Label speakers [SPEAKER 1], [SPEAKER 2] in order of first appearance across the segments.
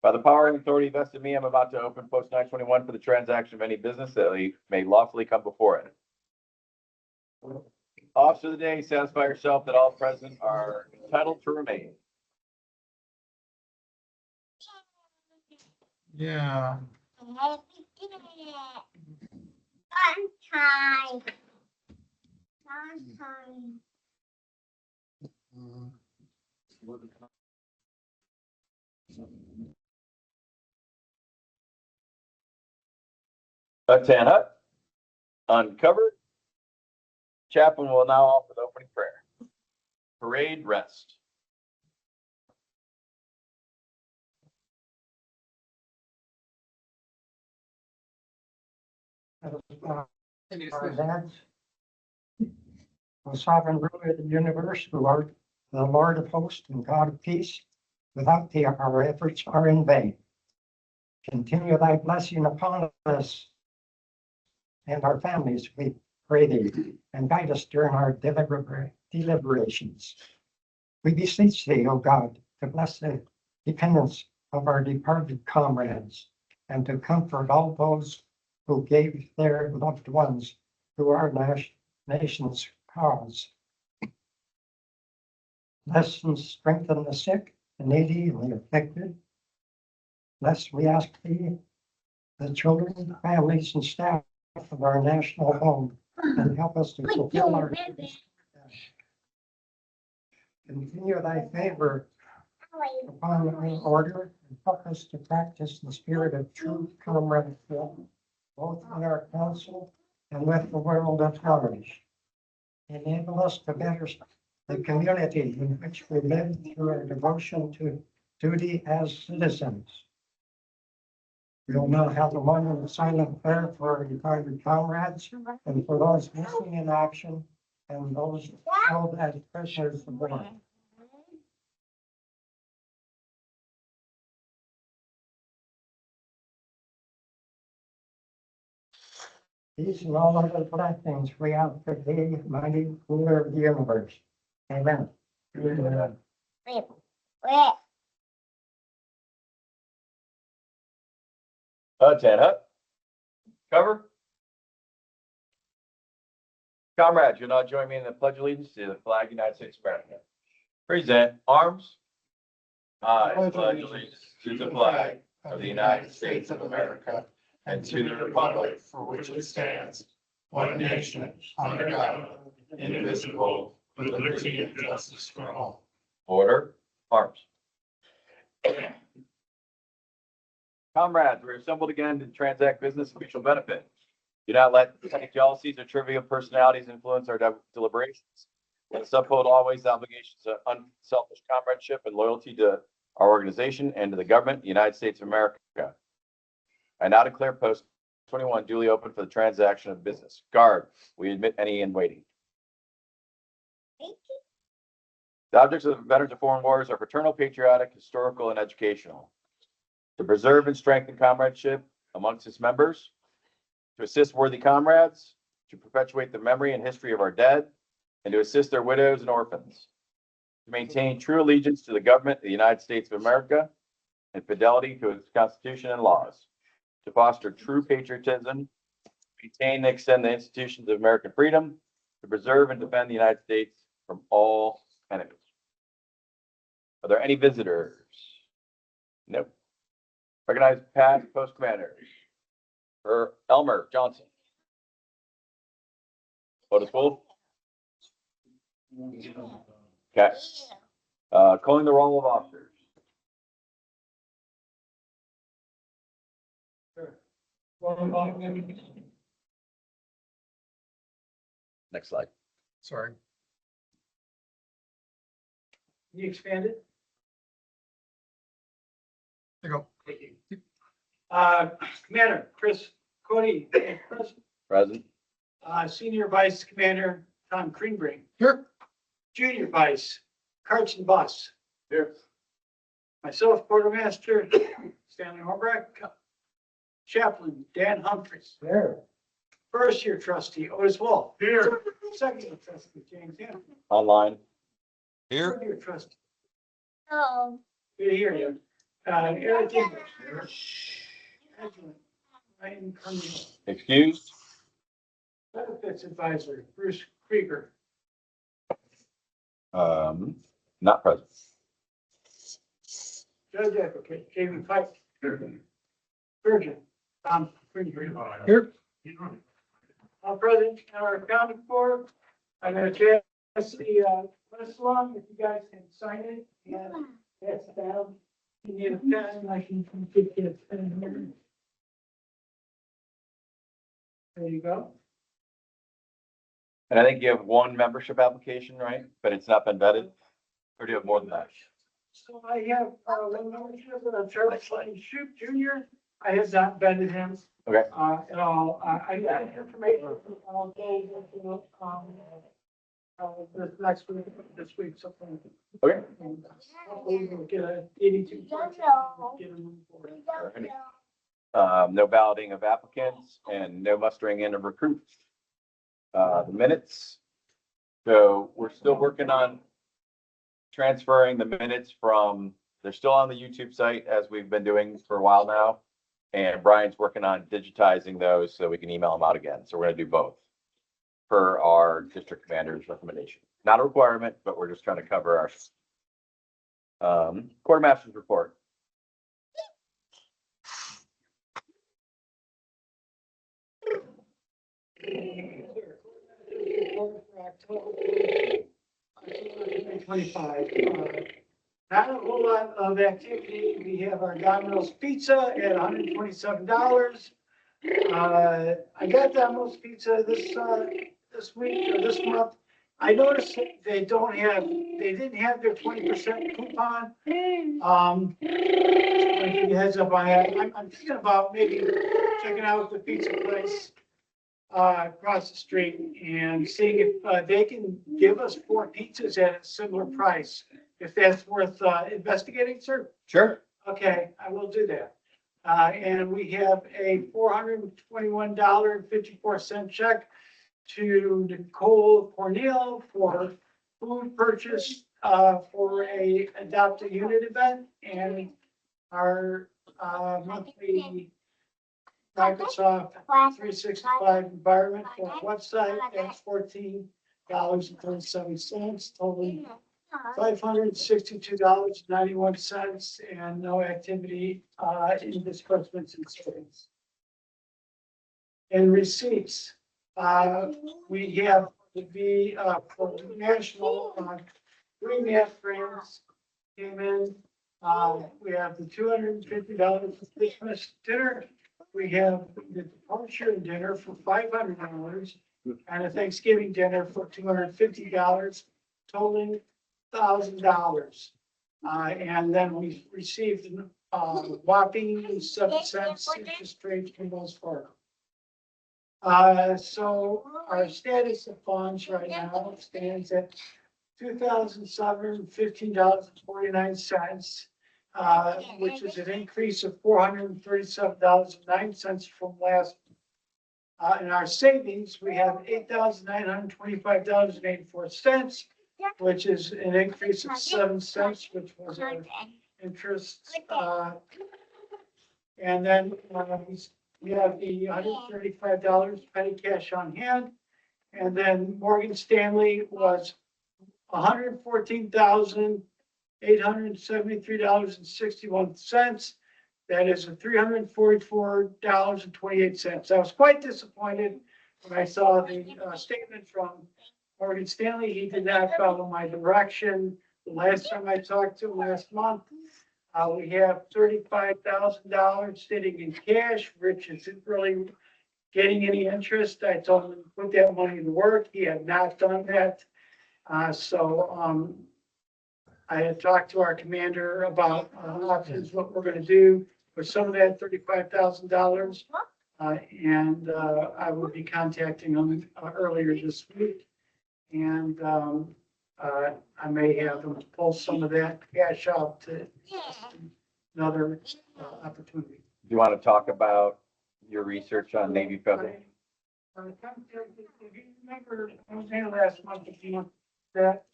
[SPEAKER 1] By the power and authority vested in me, I'm about to open post 921 for the transaction of any business that may lawfully come before it. Officer of the day, satisfy yourself that all present are entitled to remain.
[SPEAKER 2] Yeah.
[SPEAKER 1] Tan Hut, uncovered. Chaplain will now offer the opening prayer. Parade rest.
[SPEAKER 3] Our dads, the sovereign ruler of the universe, who art the Lord of hosts and God of peace, without thee our efforts are in vain. Continue thy blessing upon us and our families, we pray thee, and guide us during our deliberations. We beseech thee, O God, to bless the dependents of our departed comrades, and to comfort all those who gave their loved ones to our nation's cause. Bless and strengthen the sick, the needy, and the afflicted. Bless, we ask thee, the children, families, and staff of our national home, and help us to fulfill our duties. Continue thy favor upon our order, and help us to practice the spirit of true comradeship, both in our council and with the world at large. Enable us to better the community in which we live through our devotion to duty as citizens. We will now have a moment of silent prayer for our departed comrades and for those missing in action and those held as prisoners of war. These and all other blessings we ask for thee, mighty ruler of the universe. Amen. Amen.
[SPEAKER 1] Tan Hut. Cover. Comrades, you'll now join me in the pledge of allegiance to the flag of the United States of America. Present arms. I pledge allegiance to the flag of the United States of America and to the republic for which it stands, one nation, under God, indivisible, with liberty and justice for all. Order. Arms. Comrades, we're assembled again to transact business of mutual benefit. Do not let petty jealousies or trivial personalities influence our deliberations. Let us uphold always the obligations of unselfish comradeship and loyalty to our organization and to the government of the United States of America. I now declare post 21 duly open for the transaction of business. Guard, we admit any in waiting. The objects of the Veterans of Foreign Wars are fraternal, patriotic, historical, and educational. To preserve and strengthen comradeship amongst its members, to assist worthy comrades, to perpetuate the memory and history of our dead, and to assist their widows and orphans, to maintain true allegiance to the government of the United States of America and fidelity to its Constitution and laws, to foster true patriotism, maintain and extend the institutions of American freedom, to preserve and defend the United States from all enemies. Are there any visitors? Nope. Recognize past post commander for Elmer Johnson. Vote is full. Okay. Calling the roll of officers. Next slide.
[SPEAKER 2] Sorry.
[SPEAKER 3] You expanded?
[SPEAKER 2] There you go.
[SPEAKER 3] Thank you. Commander Chris Cody,
[SPEAKER 1] Present.
[SPEAKER 3] Senior Vice Commander Tom Greenbring,
[SPEAKER 2] Here.
[SPEAKER 3] Junior Vice Carson Boss. Here. Myself, Quartermaster Stanley Horbrack, Chaplain Dan Humphries. There. First year trustee Otis Wolf. Here. Second year trustee James Hampton.
[SPEAKER 1] Online.
[SPEAKER 2] Here.
[SPEAKER 3] Third year trustee.
[SPEAKER 4] Oh.
[SPEAKER 3] Good to hear you.
[SPEAKER 4] Eric English. Ryan Carmel.
[SPEAKER 1] Excused?
[SPEAKER 4] Benefits Advisor, Bruce Krieger.
[SPEAKER 1] Not present.
[SPEAKER 4] Judge Advocate, Jamie Pike. Surgeon, Tom Greenberg.
[SPEAKER 2] Here.
[SPEAKER 4] All present in our accounting board. I'm gonna pass the list along, if you guys can sign it and pass it down. If you need a pen, I can get you a pen here. There you go.
[SPEAKER 1] And I think you have one membership application, right? But it's not been vetted? Or do you have more than that?
[SPEAKER 4] So I have, one membership of Charles Slayton Shoop Jr. I have not vetted him,
[SPEAKER 1] Okay.
[SPEAKER 4] at all. I got information, I'll go, this next week, this week, something.
[SPEAKER 1] Okay.
[SPEAKER 4] And hopefully we'll get a 82. Get him on board.
[SPEAKER 1] No balloting of applicants and no mustering in of recruits. The minutes. So we're still working on transferring the minutes from, they're still on the YouTube site as we've been doing for a while now. And Brian's working on digitizing those so we can email them out again. So we're gonna do both per our district commander's recommendation. Not a requirement, but we're just trying to cover our quartermaster's report.
[SPEAKER 4] October 25. Not a whole lot of activity. We have our Domino's Pizza at $127. I got Domino's Pizza this week or this month. I noticed that they didn't have their 20% coupon. I'll give you a heads up on that. I'm thinking about maybe checking out the pizza place across the street and seeing if they can give us 4 pizzas at a similar price. If that's worth investigating, sir.
[SPEAKER 1] Sure.
[SPEAKER 4] Okay, I will do that. And we have a $421.54 check to Nicole Cornell for food purchase for a adopt a unit event, and our monthly Microsoft 365 environment for our website at $14.37, totaling $562.91, and no activity in disbursements and savings. And receipts, we have to be for national green math grants came in. We have the $250 for Christmas dinner. We have the departure dinner for $500 and a Thanksgiving dinner for $250, totaling $1,000. And then we received whopping 7 cents interest rate from Wells Fargo. So our status of funds right now stands at $2,715.49. Which is an increase of $437.09 from last. In our savings, we have $8,925.84, which is an increase of 7 cents, which was our interest. And then we have the $135 petty cash on hand. And then Morgan Stanley was $114,873.61. That is a $344.28. I was quite disappointed when I saw the statement from Morgan Stanley. He did not follow my direction. The last time I talked to him last month, we have $35,000 sitting in cash. Rich isn't really getting any interest. I told him to put that money to work. He had not done that. I had talked to our commander about options, what we're going to do with some of that $35,000. And I will be contacting him earlier this week. And I may have them pull some of that cash out to another opportunity.
[SPEAKER 1] Do you want to talk about your research on Navy Federal?
[SPEAKER 4] If you remember, I was here last month, that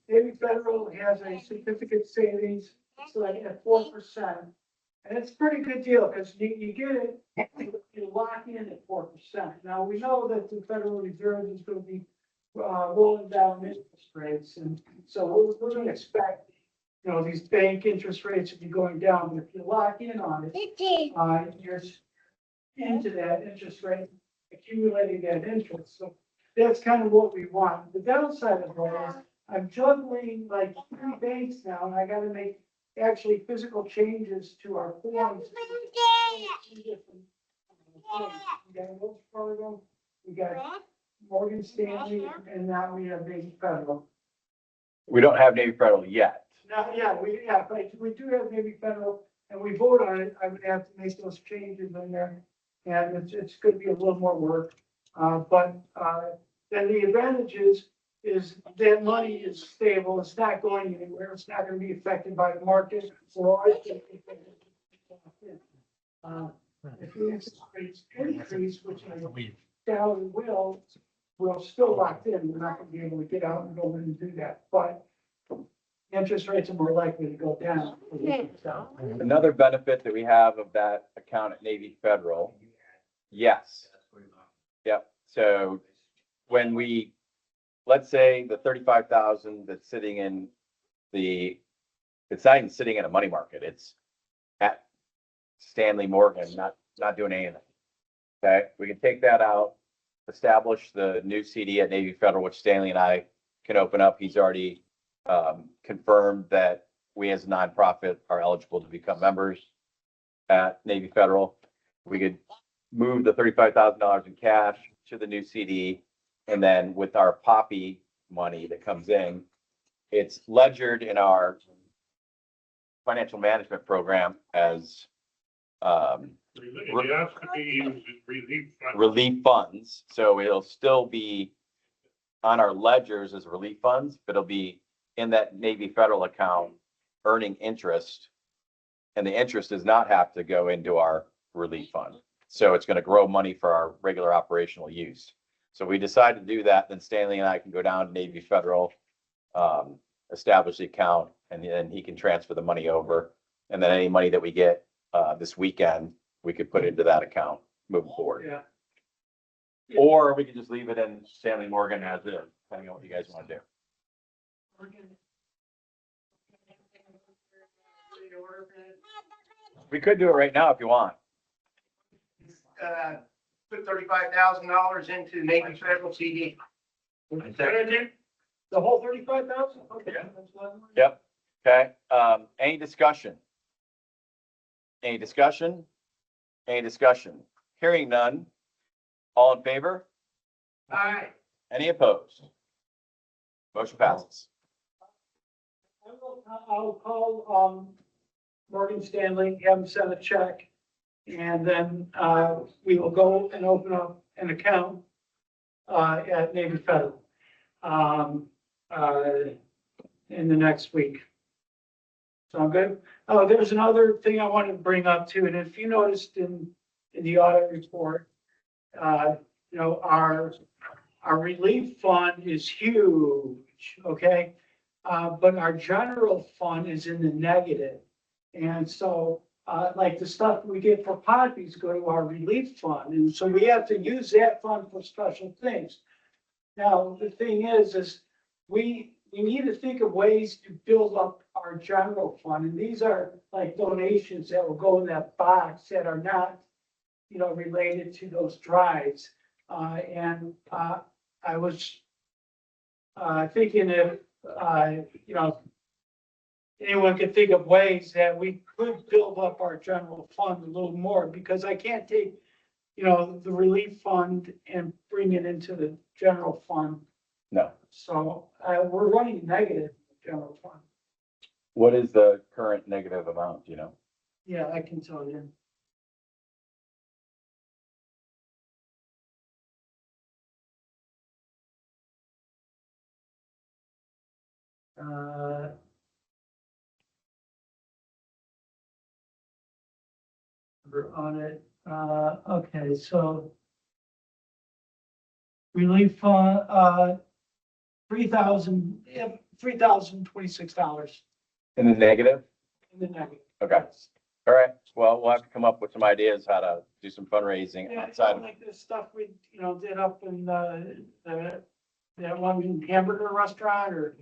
[SPEAKER 4] Navy Federal has a certificate savings It's like at 4%. And it's a pretty good deal because you get it, you lock in at 4%. Now, we know that the Federal Reserve is going to be rolling down interest rates. And so we're going to expect, you know, these bank interest rates to be going down. But if you lock in on it, you're into that interest rate, accumulating that interest. So that's kind of what we want. The downside of that is I'm juggling like 3 banks now, and I got to make actually physical changes to our forms. We got Wells Fargo, we got Morgan Stanley, and now we have Navy Federal.
[SPEAKER 1] We don't have Navy Federal yet.
[SPEAKER 4] Now, but we do have Navy Federal, and we vote on it. I would have to make those changes in there, and it's going to be a little more work. But then the advantage is that money is stable. It's not going anywhere. It's not going to be affected by the market. If the interest rates increase, which I doubt it will, we're still locked in. We're not going to be able to get out and go in and do that. But interest rates are more likely to go down.
[SPEAKER 1] Another benefit that we have of that account at Navy Federal, yes. Yep. So when we, let's say the 35,000 that's sitting in it's not even sitting in a money market. It's at Stanley Morgan, not doing anything. Okay. We can take that out, establish the new CD at Navy Federal, which Stanley and I can open up. He's already confirmed that we as a nonprofit are eligible to become members at Navy Federal. We could move the $35,000 in cash to the new CD. And then with our Poppy money that comes in, it's ledgered in our financial management program as relief funds. So it'll still be on our ledgers as relief funds, but it'll be in that Navy Federal account earning interest. And the interest does not have to go into our relief fund. So it's going to grow money for our regular operational use. So we decided to do that. Then Stanley and I can go down to Navy Federal, establish the account, and then he can transfer the money over. And then any money that we get this weekend, we could put into that account moving forward.
[SPEAKER 4] Yeah.
[SPEAKER 1] Or we could just leave it in Stanley Morgan as is, depending on what you guys want to do. We could do it right now if you want.
[SPEAKER 5] Put $35,000 into Navy Federal CD.
[SPEAKER 4] The whole 35,000? Okay.
[SPEAKER 1] Yep. Okay. Any discussion? Any discussion? Any discussion? Hearing none. All in favor?
[SPEAKER 5] Aye.
[SPEAKER 1] Any opposed? Motion passes.
[SPEAKER 4] I'll call Morgan Stanley, have him send a check, and then we will go and open up an account at Navy Federal in the next week. Sound good? Oh, there's another thing I wanted to bring up too, and if you noticed in the audit report, you know, our relief fund is huge, okay? But our general fund is in the negative. And so, like the stuff we get for poppies go to our relief fund. And so we have to use that fund for special things. Now, the thing is we need to think of ways to build up our general fund. And these are like donations that will go in that box that are not, you know, related to those drives. I was thinking if, you know, anyone could think of ways that we could build up our general fund a little more, because I can't take, you know, the relief fund and bring it into the general fund.
[SPEAKER 1] No.
[SPEAKER 4] So we're running negative in the general fund.
[SPEAKER 1] What is the current negative amount, do you know?
[SPEAKER 4] Yeah, I can tell you. We're on it. Okay, so relief fund, $3,026.
[SPEAKER 1] In the negative?
[SPEAKER 4] in the negative.
[SPEAKER 1] Okay. All right. Well, we'll have to come up with some ideas how to do some fundraising
[SPEAKER 4] Yeah, it's
[SPEAKER 1] outside
[SPEAKER 4] not
[SPEAKER 1] of,
[SPEAKER 4] like this stuff we, did up in, that one hamburger restaurant or,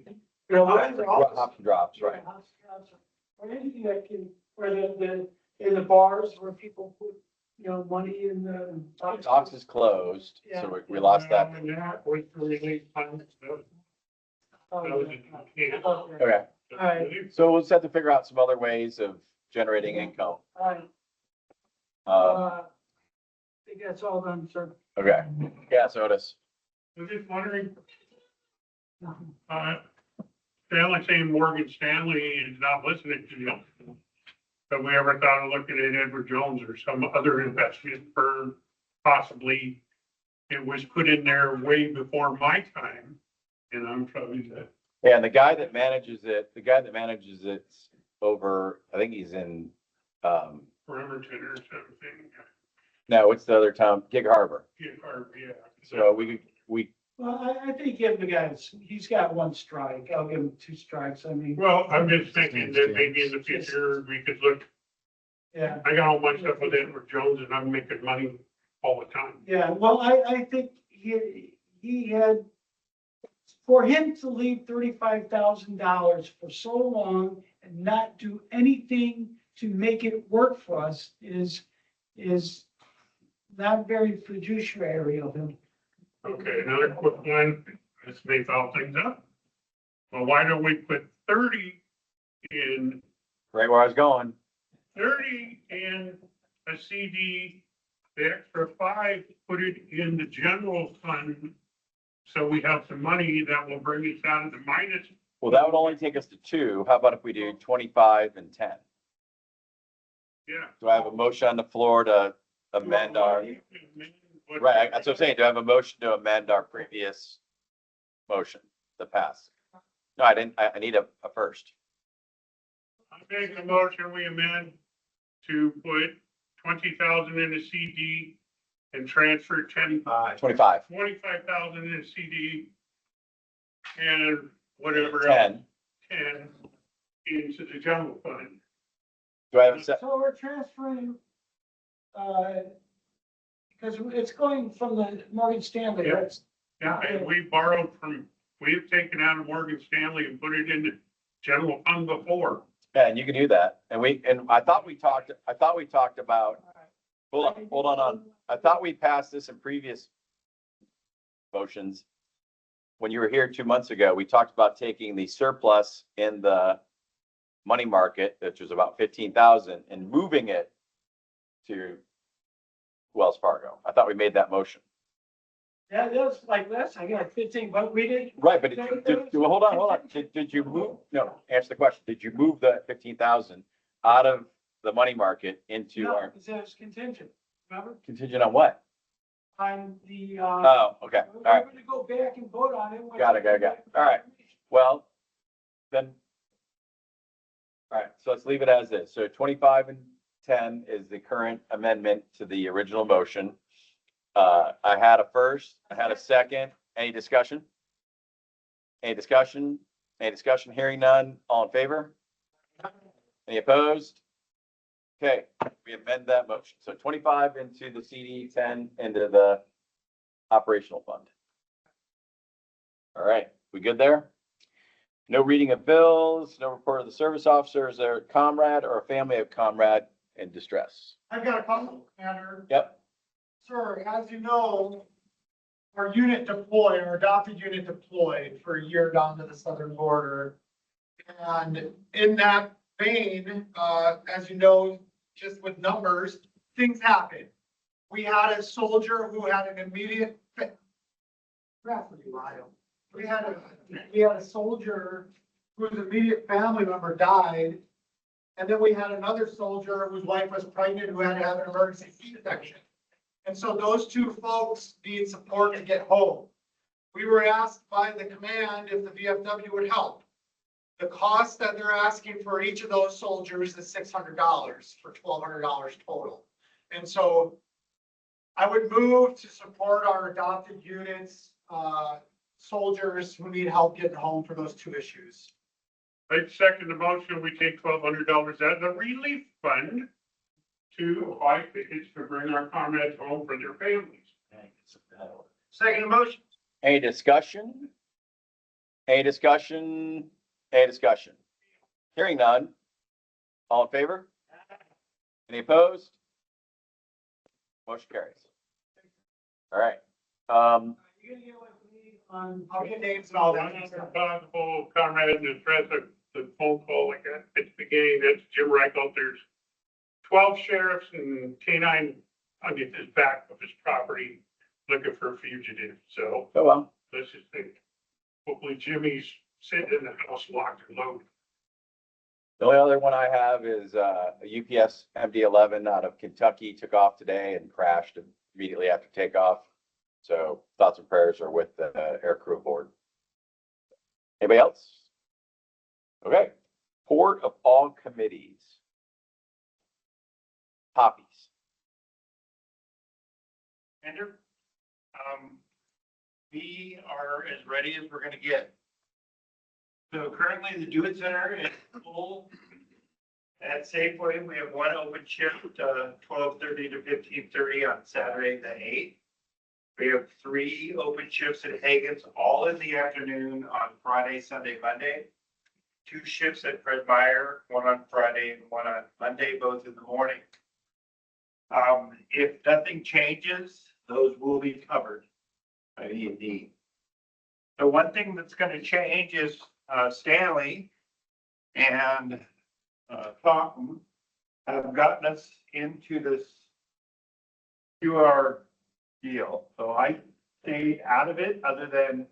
[SPEAKER 4] whatever.
[SPEAKER 1] hops and drops, right?
[SPEAKER 4] Yeah, house shops, or anything that can, where in the bars where people put, money in the.
[SPEAKER 1] Docs is closed, so
[SPEAKER 4] Yeah.
[SPEAKER 1] we lost that.
[SPEAKER 6] Wait for release funds.
[SPEAKER 4] Oh,
[SPEAKER 6] Those
[SPEAKER 4] yeah.
[SPEAKER 6] that
[SPEAKER 4] Okay.
[SPEAKER 1] Okay.
[SPEAKER 4] All right,
[SPEAKER 1] So we'll just have to figure out some other ways of generating income.
[SPEAKER 4] all right.
[SPEAKER 1] Um,
[SPEAKER 4] I think that's all done, sir.
[SPEAKER 1] okay. Yeah, so Otis.
[SPEAKER 6] I'm just wondering, Stanley saying Morgan Stanley is not listening to you. Have we ever thought of looking at Edward Jones or some other investment firm? Possibly it was put in there way before my time, and I'm probably the.
[SPEAKER 1] Yeah, and the guy that manages it's over, I think he's in,
[SPEAKER 6] Bremerton or something.
[SPEAKER 1] no, what's the other town? Gig Harbor.
[SPEAKER 6] Yeah.
[SPEAKER 1] So we,
[SPEAKER 4] Well, I think give the guy, he's got one strike. I'll give him 2 strikes. I mean,
[SPEAKER 6] Well, I'm just thinking that maybe in the future we could look,
[SPEAKER 4] yeah.
[SPEAKER 6] I got all my stuff with Edward Jones and I'm making money all the time.
[SPEAKER 4] Yeah, well, I think he had, for him to leave $35,000 for so long and not do anything to make it work for us is not very fiduciary of him.
[SPEAKER 6] Okay, another quick one, this may foul things up. Well, why don't we put 30 in,
[SPEAKER 1] right where I was going.
[SPEAKER 6] 30 in a CD, the extra 5, put it in the general fund. So we have some money that will bring us out of the minus.
[SPEAKER 1] Well, that would only take us to 2. How about if we do 25 and 10?
[SPEAKER 6] Yeah.
[SPEAKER 1] Do I have a motion on the floor to amend our, right, that's what I'm saying. Do I have a motion to amend our previous motion to pass? No, I didn't. I need a first.
[SPEAKER 6] I'm making a motion, we amend to put 20,000 in a CD and transfer
[SPEAKER 1] 25.
[SPEAKER 6] 25,000 in a CD and whatever else,
[SPEAKER 1] 10.
[SPEAKER 6] 10 into the general fund.
[SPEAKER 1] Do I have a set?
[SPEAKER 4] So we're transferring, because it's going from the Morgan Stanley,
[SPEAKER 6] Yeah.
[SPEAKER 4] that's,
[SPEAKER 6] Yeah, and we borrowed from, we've taken out of Morgan Stanley and put it in the general fund before.
[SPEAKER 1] Yeah, and you can do that. And I thought we talked about, hold on. I thought we passed this in previous motions. When you were here 2 months ago, we talked about taking the surplus in the money market, which was about 15,000, and moving it to Wells Fargo. I thought we made that motion.
[SPEAKER 4] that was like this, I got 15, but we did.
[SPEAKER 1] Right, but well, hold on. Did you move? No, answer the question. Did you move the 15,000 out of the money market into
[SPEAKER 4] No,
[SPEAKER 1] our
[SPEAKER 4] because it was contingent, remember?
[SPEAKER 1] contingent on what?
[SPEAKER 4] On the,
[SPEAKER 1] Oh, okay. All
[SPEAKER 4] we're
[SPEAKER 1] right.
[SPEAKER 4] gonna go back and vote on it.
[SPEAKER 1] Got it. All right. Well, then. All right, so let's leave it as is. So 25 and 10 is the current amendment to the original motion. I had a first, I had a second. Any discussion? Any discussion? Hearing none. All in favor? Any opposed? Okay, we amend that motion. So 25 into the CD, 10 into the operational fund. All right, we good there? No reading of bills, no report of the service officers or comrade or a family of comrade in distress.
[SPEAKER 2] I've got a couple, Commander.
[SPEAKER 1] Yep.
[SPEAKER 2] Sir, as you know, our adopted unit deployed for a year down to the southern border. And in that vein, as you know, just with numbers, things happen. We had a soldier who had an immediate. We had a soldier whose immediate family member died. And then we had another soldier whose wife was pregnant, who had to have an emergency C-section. And so those 2 folks need support to get home. We were asked by the command if the VFW would help. The cost that they're asking for each of those soldiers is $600 for $1,200 total. And so I would move to support our adopted units, soldiers who need help getting home for those 2 issues.
[SPEAKER 6] I second the motion, we take $1,200 out of the relief fund to buy tickets to bring our comrades home for their families.
[SPEAKER 5] Second motion.
[SPEAKER 1] Any discussion? Any discussion? Any discussion? Hearing none. All in favor? Any opposed? Motion carries. All right.
[SPEAKER 4] You gonna get with me on?
[SPEAKER 2] I'll get names and all
[SPEAKER 6] One
[SPEAKER 2] that.
[SPEAKER 6] other possible comrade and address the phone call like that at the beginning, that's Jim Reichelt. There's 12 sheriffs and K-9 on his back of his property looking for a fugitive. So
[SPEAKER 1] Oh, well.
[SPEAKER 6] let's just think, hopefully Jimmy's sitting in the house locked and loaded.
[SPEAKER 1] The only other one I have is a UPS MD-11 out of Kentucky, took off today and crashed immediately after takeoff. So thoughts and prayers are with the air crew aboard. Anybody else? Okay. Report of all committees. Poppies.
[SPEAKER 5] Andrew? We are as ready as we're gonna get. So currently the Do It Center is full. At Safeway, we have one open shift, 12:30 to 15:30 on Saturday the 8th. We have 3 open shifts at Hagen's, all in the afternoon on Friday, Sunday, Monday. 2 shifts at Fred Meyer, one on Friday and one on Monday, both in the morning. If nothing changes, those will be covered by E&D. The one thing that's gonna change is, Stanley and, Taunton have gotten us into this QR deal. So I stayed out of it other than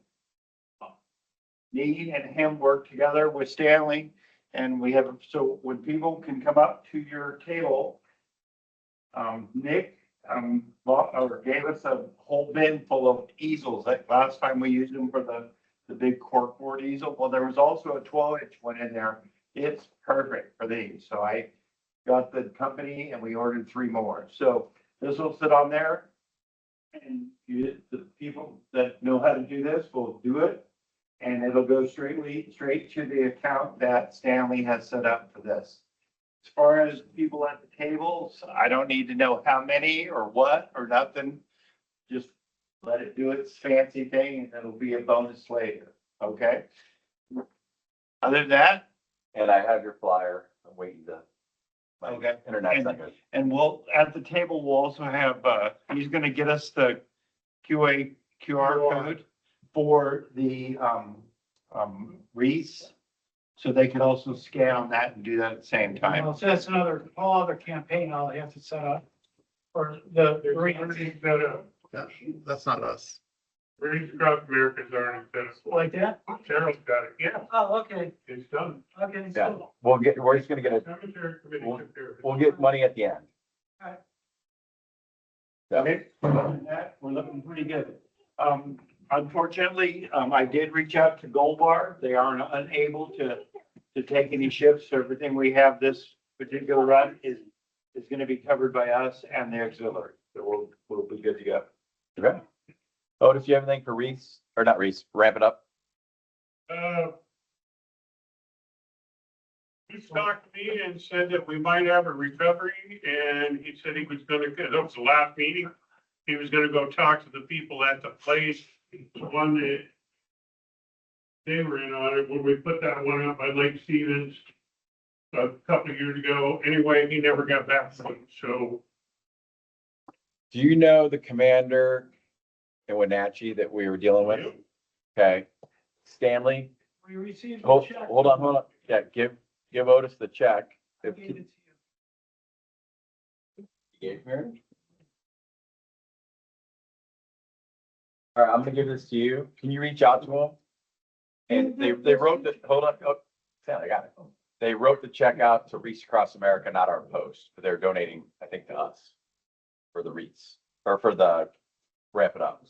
[SPEAKER 5] me and him work together with Stanley. And we have, so when people can come up to your table, Nick, or gave us a whole bin full of easels. Like last time we used them for the big corkboard easel. Well, there was also a 12-inch one in there. It's perfect for these. So I got the company and we ordered 3 more. So this will sit on there. And the people that know how to do this will do it. And it'll go straight to the account that Stanley has set up for this. As far as people at the tables, I don't need to know how many or what or nothing. Just let it do its fancy thing and it'll be a bonus later, okay? Other than that,
[SPEAKER 1] And I have your flyer. I'm waiting to. my
[SPEAKER 5] Okay.
[SPEAKER 1] Internet's not good.
[SPEAKER 5] and we'll, at the table, we'll also have, he's gonna get us the QR code for the, wreaths. So they can also scan on that and do that at the same time.
[SPEAKER 4] So that's another, whole other campaign I'll have to set up for the.
[SPEAKER 6] There's already set up.
[SPEAKER 7] That's not us.
[SPEAKER 6] Reach Across America's already set up.
[SPEAKER 4] Like that?
[SPEAKER 6] Cheryl's got it. Yeah,
[SPEAKER 4] Oh, okay,
[SPEAKER 6] it's done.
[SPEAKER 4] okay.
[SPEAKER 1] Yeah,
[SPEAKER 4] So,
[SPEAKER 1] we're just gonna get it.
[SPEAKER 6] Cemetery committee took care of it.
[SPEAKER 1] We'll get money at the end.
[SPEAKER 4] Alright.
[SPEAKER 1] So,
[SPEAKER 5] Okay, other than that, we're looking pretty good. Unfortunately, I did reach out to Gold Bar. They are unable to take any shifts. So everything we have this particular run is gonna be covered by us and the auxiliary. So we'll be good to go.
[SPEAKER 1] okay. Otis, you have anything for Reese, or not Reese, ramp it up?
[SPEAKER 6] He talked to me and said that we might have a recovery, and he said he was gonna, that was the last meeting. He was gonna go talk to the people at the place, the one that they were in on it, when we put that one up by Lake Stevens a couple of years ago. Anyway, he never got back to him, so
[SPEAKER 1] Do you know the commander in Wenatchee that we were dealing with? Okay, Stanley,
[SPEAKER 4] we received. the
[SPEAKER 1] hold
[SPEAKER 4] check.
[SPEAKER 1] on. Yeah, give Otis the check.
[SPEAKER 4] I
[SPEAKER 1] If
[SPEAKER 4] gave it to you.
[SPEAKER 1] you gave me. All right, I'm gonna give this to you. Can you reach out to them? And they wrote the, hold on, oh, Stanley, I got it. They wrote the check out to Reach Across America, not our post, but they're donating, I think, to us for the wreaths, or for the wrap it up.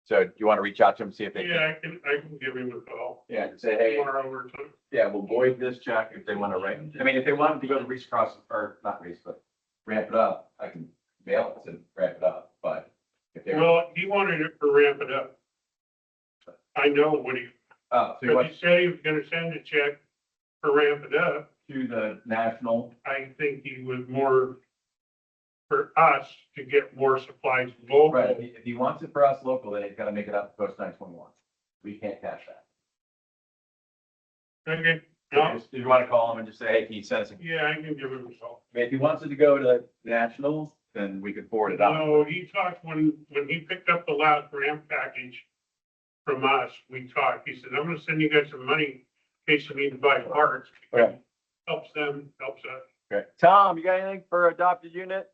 [SPEAKER 1] So do you want to reach out to them, see if they
[SPEAKER 6] yeah,
[SPEAKER 1] can?
[SPEAKER 6] I can give him a call.
[SPEAKER 1] Yeah, and say, hey,
[SPEAKER 6] Tomorrow or something.
[SPEAKER 1] yeah, we'll void this check if they want to write. I mean, if they wanted to go to Reach Across, or not Reach, but ramp it up, I can mail it and ramp it up, but if they.
[SPEAKER 6] Well, he wanted it to ramp it up. I know what he,
[SPEAKER 1] Oh, so you
[SPEAKER 6] but
[SPEAKER 1] want,
[SPEAKER 6] he said he was gonna send a check or ramp it up.
[SPEAKER 1] To the national.
[SPEAKER 6] I think he was more for us to get more supplies local.
[SPEAKER 1] Right, if he wants it for us local, then he's gotta make it up to post 921. We can't cash that.
[SPEAKER 6] Okay,
[SPEAKER 1] So
[SPEAKER 6] no,
[SPEAKER 1] just- you wanna call him and just say, hey, can you send us,
[SPEAKER 6] yeah, I can give him a call.
[SPEAKER 1] if he wants it to go to the national, then we could forward it on.
[SPEAKER 6] No, he talked when he picked up the last ramp package from us, we talked, he said, I'm gonna send you guys some money in case you need to buy parts. because
[SPEAKER 1] Okay.
[SPEAKER 6] Helps them, helps us.
[SPEAKER 1] Okay, Tom, you got anything for adopted unit?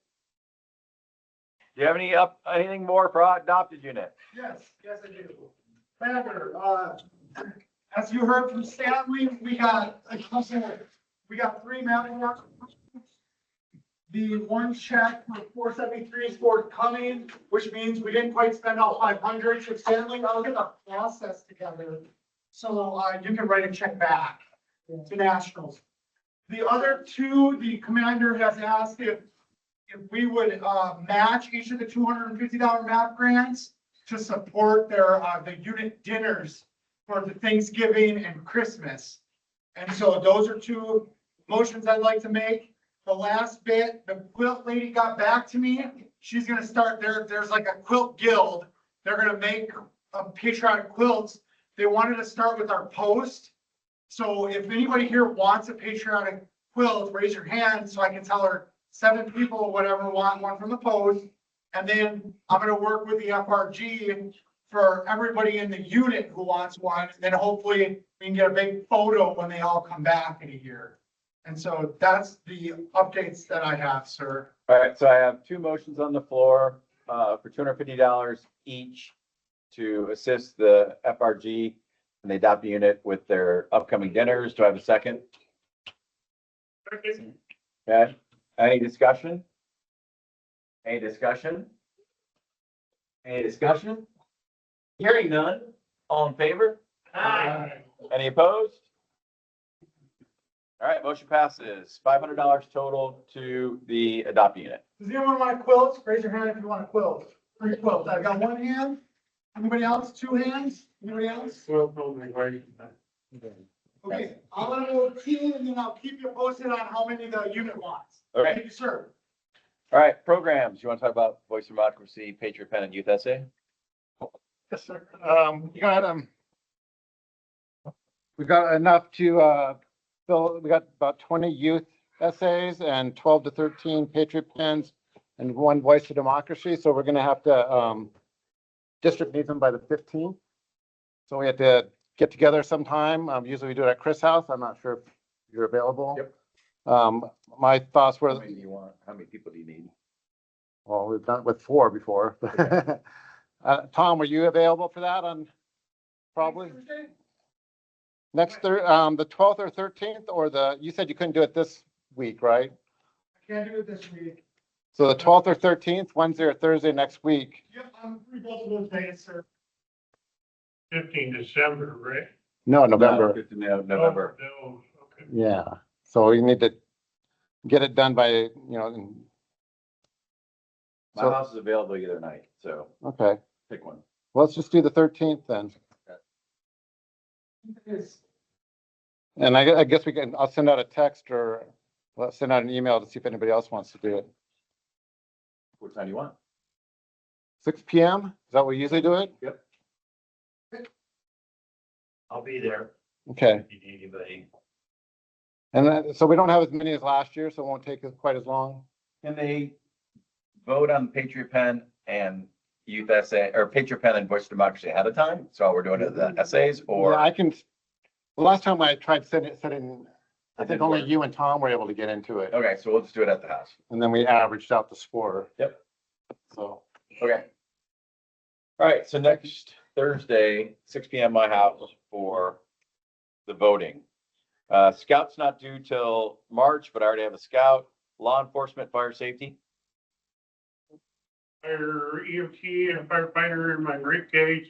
[SPEAKER 1] Do you have anything more for adopted unit?
[SPEAKER 2] Yes, I do. Mayor, as you heard from Stanley, we got three mailboxes. The one check for 473 is forthcoming, which means we didn't quite spend all 500. So Stanley, I'll get a process together. So, you can write a check back to Nationals. The other two, the commander has asked if we would, match each of the $250 MAP grants to support their, the unit dinners for the Thanksgiving and Christmas. And so those are two motions I'd like to make. The last bit, the quilt lady got back to me. She's gonna start there's like a quilt guild. They're gonna make patriotic quilts. They wanted to start with our post. So if anybody here wants a patriotic quilt, raise your hand so I can tell her 7 people or whatever want one from the post. And then I'm gonna work with the FRG for everybody in the unit who wants one. And then hopefully we can get a big photo when they all come back in a year. And so that's the updates that I have, sir.
[SPEAKER 1] All right, so I have two motions on the floor, for $250 each to assist the FRG and the adopted unit with their upcoming dinners. Do I have a second?
[SPEAKER 6] Okay.
[SPEAKER 1] Okay, any discussion? Any discussion? Any discussion? Hearing none, all in favor? Any opposed? All right, motion passes. $500 total to the adopted unit.
[SPEAKER 2] Does anyone want a quilt? Raise your hand if you want a quilt. 3 quilts. I've got 1 hand. Anybody else? 2 hands? Anybody else?
[SPEAKER 6] Well, only right.
[SPEAKER 2] Okay, I'll let it go 2 and then I'll keep you posted on how many the unit wants.
[SPEAKER 1] All right.
[SPEAKER 2] Thank you, sir.
[SPEAKER 1] All right, programs. You want to talk about Voice of Democracy, Patriot Pen, and Youth Essay?
[SPEAKER 5] Yes, sir. We got enough to, fill, we got about 20 youth essays and 12 to 13 Patriot Pens and 1 Voice of Democracy. So we're gonna have to, district needs them by the 15th. So we had to get together sometime. Usually we do it at Chris' house. I'm not sure if you're available.
[SPEAKER 1] Yep.
[SPEAKER 5] My thoughts
[SPEAKER 1] How
[SPEAKER 5] were,
[SPEAKER 1] many do you want? How many people do you need?
[SPEAKER 5] well, we've done it with 4 before. Tom, were you available for that on probably next, the 12th or 13th, or you said you couldn't do it this week, right?
[SPEAKER 2] I can't do it this week.
[SPEAKER 5] So the 12th or 13th, Wednesday or Thursday next week.
[SPEAKER 2] Yep, I'm free both of those days, sir.
[SPEAKER 6] 15 December, right?
[SPEAKER 5] No, November.
[SPEAKER 1] No, 15 November.
[SPEAKER 6] Oh, no, okay.
[SPEAKER 5] Yeah, so we need to get it done by,
[SPEAKER 1] My
[SPEAKER 5] So-
[SPEAKER 1] house is available either night, so
[SPEAKER 5] okay.
[SPEAKER 1] pick one.
[SPEAKER 5] Well, let's just do the 13th then.
[SPEAKER 2] Is
[SPEAKER 5] And I guess I'll send out a text or send out an email to see if anybody else wants to do it.
[SPEAKER 1] What time do you want?
[SPEAKER 5] 6 PM? Is that what we usually do it?
[SPEAKER 8] I'll be there
[SPEAKER 5] Okay.
[SPEAKER 8] if you need anybody.
[SPEAKER 5] And so we don't have as many as last year, so it won't take us quite as long.
[SPEAKER 1] Can they vote on Patriot Pen and Youth Essay, or Patriot Pen and Voice of Democracy ahead of time? So we're doing it the essays,
[SPEAKER 5] Yeah,
[SPEAKER 1] or?
[SPEAKER 5] I can, the last time I tried setting, I
[SPEAKER 1] It
[SPEAKER 5] think
[SPEAKER 1] didn't
[SPEAKER 5] only
[SPEAKER 1] work.
[SPEAKER 5] you and Tom were able to get into it.
[SPEAKER 1] Okay, so we'll just do it at the house.
[SPEAKER 5] And then we averaged out the score.
[SPEAKER 1] Yep.
[SPEAKER 5] So,
[SPEAKER 1] Okay. All right, so next Thursday, 6 PM, my house for the voting. Scout's not due till March, but I already have a scout. Law enforcement, fire safety.
[SPEAKER 6] Fire EMT and firefighter in my briefcase.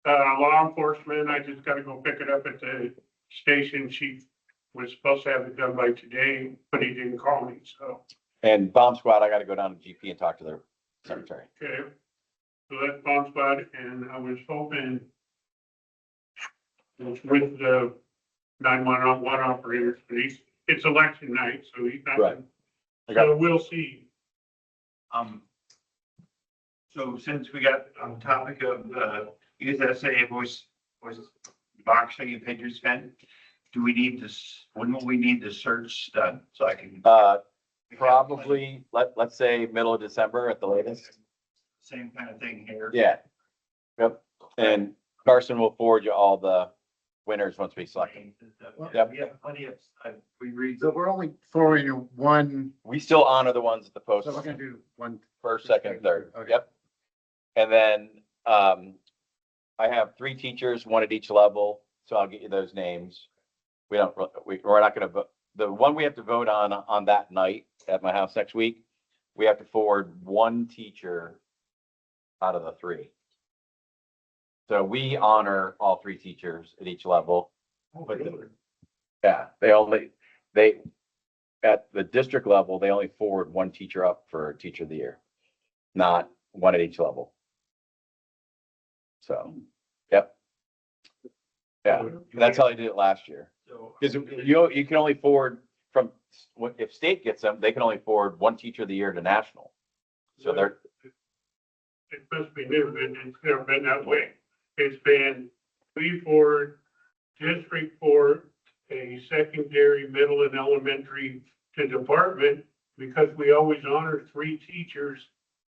[SPEAKER 6] Law enforcement, I just gotta go pick it up at the station. She was supposed to have it done by today, but he didn't call me, so,
[SPEAKER 1] And bomb squad, I gotta go down to GP and talk to their secretary.
[SPEAKER 6] okay. So that's bomb squad, and I was hoping with the 911 operators, but it's election night, so he's not.
[SPEAKER 1] Right.
[SPEAKER 6] So we'll see.
[SPEAKER 5] So since we got on topic of, USSA voice boxing and picture scan, do we need this, when will we need the search done? So I can.
[SPEAKER 1] Probably, let's say middle of December at the latest.
[SPEAKER 5] Same kind of thing here.
[SPEAKER 1] Yeah. Yep. And Carson will forward you all the winners once we select them. Yep.
[SPEAKER 8] We have plenty of, we read.
[SPEAKER 7] So we're only forwarding you one,
[SPEAKER 1] We still honor the ones at the post.
[SPEAKER 7] so we're gonna do one.
[SPEAKER 1] First, second, third.
[SPEAKER 7] Okay.
[SPEAKER 1] Yep. And then, I have 3 teachers, 1 at each level, so I'll get you those names. We're not gonna vote. The one we have to vote on that night at my house next week, we have to forward 1 teacher out of the 3. So we honor all 3 teachers at each level. But yeah, they, at the district level, they only forward 1 teacher up for teacher of the year, not 1 at each level. So, yep. Yeah, that's how they did it last year.
[SPEAKER 8] So.
[SPEAKER 1] Because you can only forward from, if state gets them, they can only forward 1 teacher of the year to national. So they're,
[SPEAKER 6] It must be new, but it's never been that way. It's been, we forward district for a secondary, middle and elementary to department because we always honor 3 teachers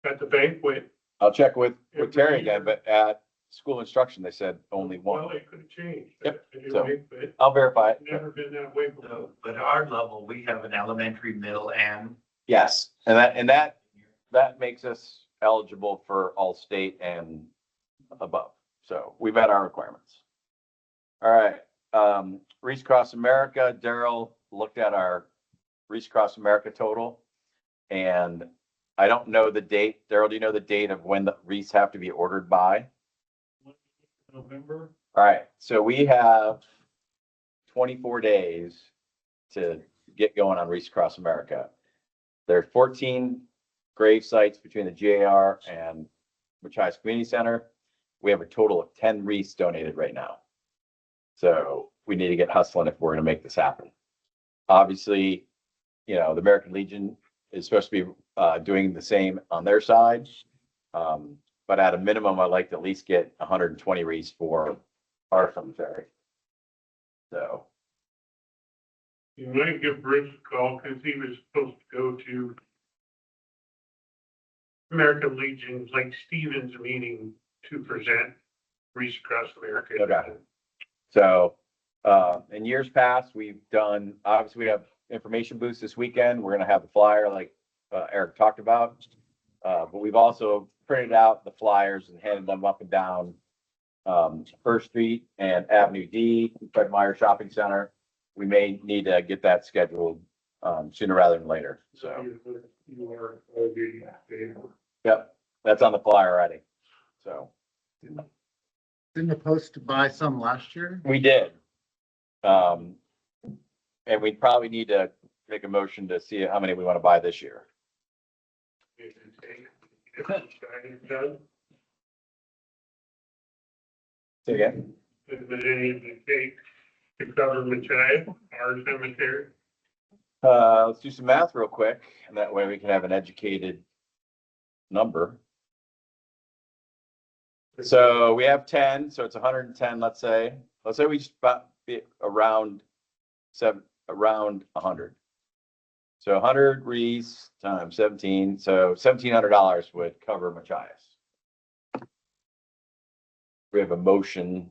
[SPEAKER 6] at the banquet.
[SPEAKER 1] I'll check with Terry again, but at school instruction, they said only 1.
[SPEAKER 6] Well, it could have changed.
[SPEAKER 1] Yep,
[SPEAKER 6] Anyway, but
[SPEAKER 1] I'll verify it.
[SPEAKER 6] it's never been that way before.
[SPEAKER 8] So, but at our level, we have an elementary, middle and.
[SPEAKER 1] Yes, and that makes us eligible for all state and above. So we've met our requirements. All right, Reese Cross America, Daryl looked at our Reese Cross America total. And I don't know the date. Daryl, do you know the date of when the wreaths have to be ordered by?
[SPEAKER 6] November.
[SPEAKER 1] All right, so we have 24 days to get going on Wreaths Across America. There are 14 grave sites between the GAR and Machias Community Center. We have a total of 10 wreaths donated right now. So we need to get hustling if we're gonna make this happen. Obviously, you know, the American Legion is supposed to be doing the same on their side. But at a minimum, I'd like to at least get 120 wreaths for our cemetery. So,
[SPEAKER 6] You might give Bruce a call because he was supposed to go to American Legion's Lake Stevens meeting to present Reese Across America.
[SPEAKER 1] okay. So, in years past, we've done, obviously we have information booths this weekend. We're gonna have the flyer like Eric talked about. But we've also printed out the flyers and handed them up and down First Street and Avenue D, Fred Meyer Shopping Center. We may need to get that scheduled sooner rather than later. So,
[SPEAKER 6] You are already there.
[SPEAKER 1] yep, that's on the flyer already. So
[SPEAKER 7] Didn't you post to buy some last year?
[SPEAKER 1] we did. And we probably need to make a motion to see how many we want to buy this year.
[SPEAKER 6] Done.
[SPEAKER 1] Say again?
[SPEAKER 6] Is there any of the cake to cover Machias, our cemetery?
[SPEAKER 1] Let's do some math real quick, and that way we can have an educated number. So we have 10, so it's 110, let's say. Let's say we just about be around 100. So 100 wreaths times 17, so $1,700 would cover Machias. We have a motion,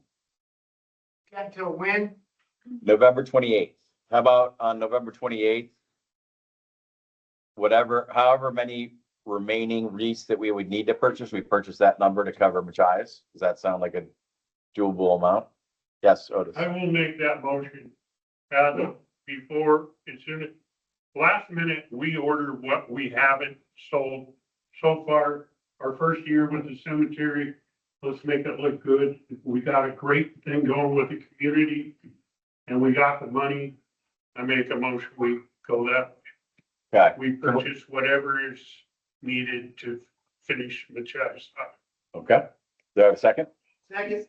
[SPEAKER 2] Got till when?
[SPEAKER 1] November 28th. How about on November 28th? However many remaining wreaths that we would need to purchase, we purchase that number to cover Machias. Does that sound like a doable amount? Yes, Otis.
[SPEAKER 6] I will make that motion. Before, as soon as, last minute, we order what we haven't sold so far. Our first year with the cemetery, let's make it look good. We got a great thing going with the community and we got the money. I make a motion, we go that,
[SPEAKER 1] Okay,
[SPEAKER 6] we purchase whatever is needed to finish Machias stuff.
[SPEAKER 1] okay. Do I have a second?
[SPEAKER 2] Second.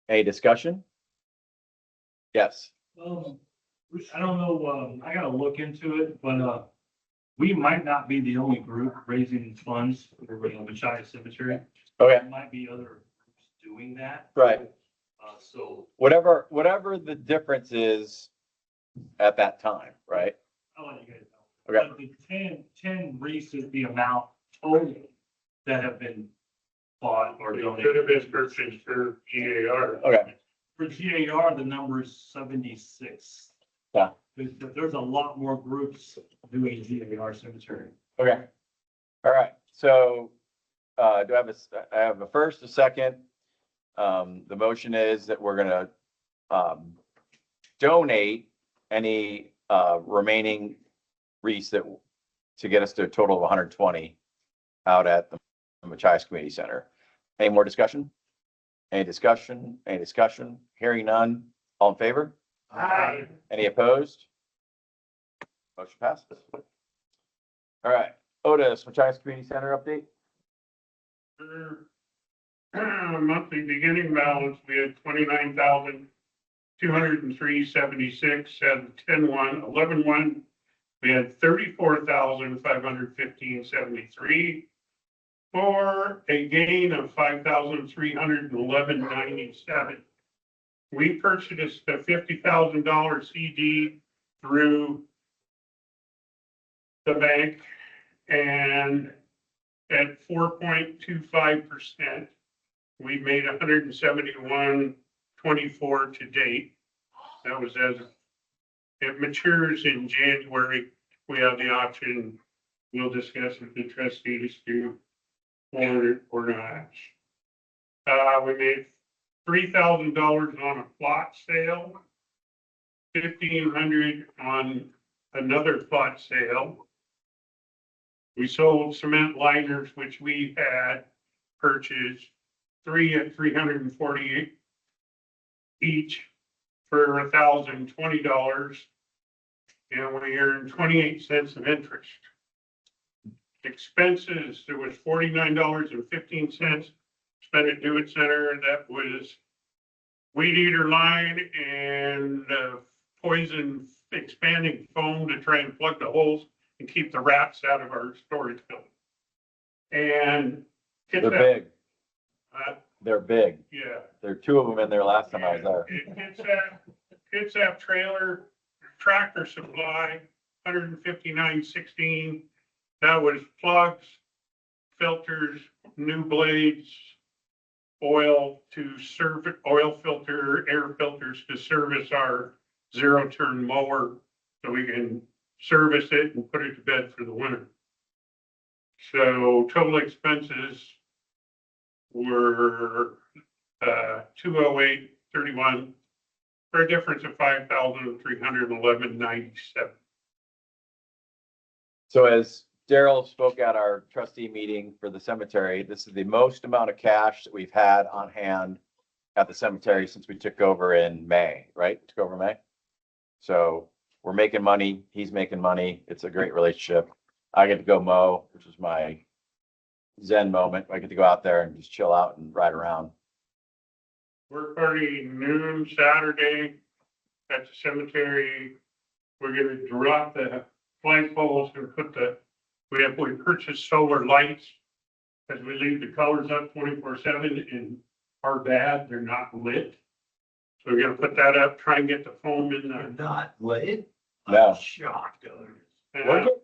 [SPEAKER 1] Any discussion? Yes.
[SPEAKER 9] I don't know, I gotta look into it, but, we might not be the only group raising funds for the Machias Cemetery.
[SPEAKER 1] Okay,
[SPEAKER 9] There might be other groups doing that.
[SPEAKER 1] right.
[SPEAKER 9] So
[SPEAKER 1] Whatever the difference is at that time, right?
[SPEAKER 9] I'll let you guys know.
[SPEAKER 1] Okay.
[SPEAKER 9] But the 10 wreaths is the amount total that have been bought or
[SPEAKER 6] It
[SPEAKER 9] donated.
[SPEAKER 6] could have been purchased for GAR.
[SPEAKER 1] Okay,
[SPEAKER 9] For GAR, the number is 76.
[SPEAKER 1] Yeah.
[SPEAKER 9] There's a lot more groups doing GAR cemetery.
[SPEAKER 1] okay. All right, so, do I have a first, a second? The motion is that we're gonna, donate any, remaining wreaths that, to get us to a total of 120 out at the Machias Community Center. Any more discussion? Any discussion? Any discussion? Hearing none. All in favor?
[SPEAKER 6] Aye.
[SPEAKER 1] Any opposed? Motion passes. All right, Otis, Machias Community Center update?
[SPEAKER 6] Monthly beginning balance, we had 29,203.76 at 10/1, 11/1. We had 34,515.73 for a gain of 5,311.97. We purchased a $50,000 CD through the bank, and at 4.25%, we made 171.24 to date. That was as it matures in January. We have the option. We'll discuss with the trustees to warrant it or not. We made $3,000 on a plot sale, 1,500 on another plot sale. We sold cement liners, which we had purchased 3 at $348 each for $1,020. And we earned 28 cents of interest. Expenses, there was $49.15 spent at Do It Center. That was weed eater line and poison expanding foam to try and plug the holes and keep the rats out of our storage building. And
[SPEAKER 1] They're big.
[SPEAKER 6] uh,
[SPEAKER 1] They're big.
[SPEAKER 6] yeah.
[SPEAKER 1] There are two of them in there last time I was there.
[SPEAKER 6] Kitsap trailer, tractor supply, 159.16. That was plugs, filters, new blades, oil to serve it, oil filter, air filters to service our zero turn mower so we can service it and put it to bed for the winter. So total expenses were 208.31 for a difference of 5,311.97.
[SPEAKER 1] So as Daryl spoke at our trustee meeting for the cemetery, this is the most amount of cash that we've had on hand at the cemetery since we took over in May, right? Took over in May. So we're making money. He's making money. It's a great relationship. I get to go mow, which is my zen moment. I get to go out there and just chill out and ride around.
[SPEAKER 6] Work party noon Saturday at the cemetery. We're gonna drop the flagpoles and put we purchased solar lights as we leave the colors up 24/7 and are bad, they're not lit. So we're gonna put that up, try and get the foam in the.
[SPEAKER 8] Not lit.
[SPEAKER 1] No.
[SPEAKER 8] Shocked.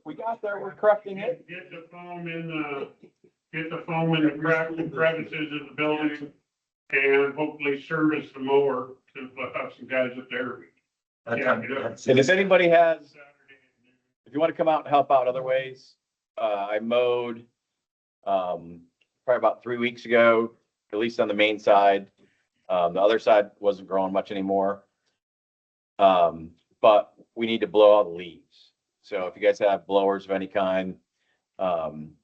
[SPEAKER 1] We got there. We're correcting it.
[SPEAKER 6] Get the foam in the crevices of the building and hopefully service the mower to have some guys up there.
[SPEAKER 1] And if anybody has, if you want to come out and help out other ways, I mowed, probably about 3 weeks ago, at least on the main side. The other side wasn't growing much anymore. But we need to blow all the leaves. So if you guys have blowers of any kind, and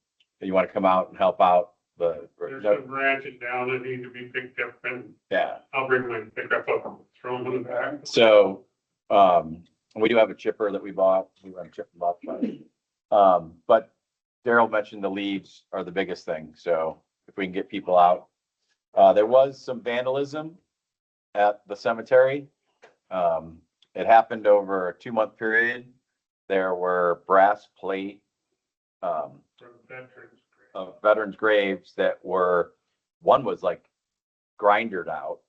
[SPEAKER 1] you want to come out and help out,
[SPEAKER 6] There's some branches down that need to be picked up and
[SPEAKER 1] yeah.
[SPEAKER 6] I'll bring my pickup up and throw them in the back.
[SPEAKER 1] So, we do have a chipper that we bought. We run chip and bought. But Daryl mentioned the leaves are the biggest thing. So if we can get people out, there was some vandalism at the cemetery. It happened over a 2-month period. There were brass plate,
[SPEAKER 6] For veterans.
[SPEAKER 1] of veterans' graves that were, one was like grindered out,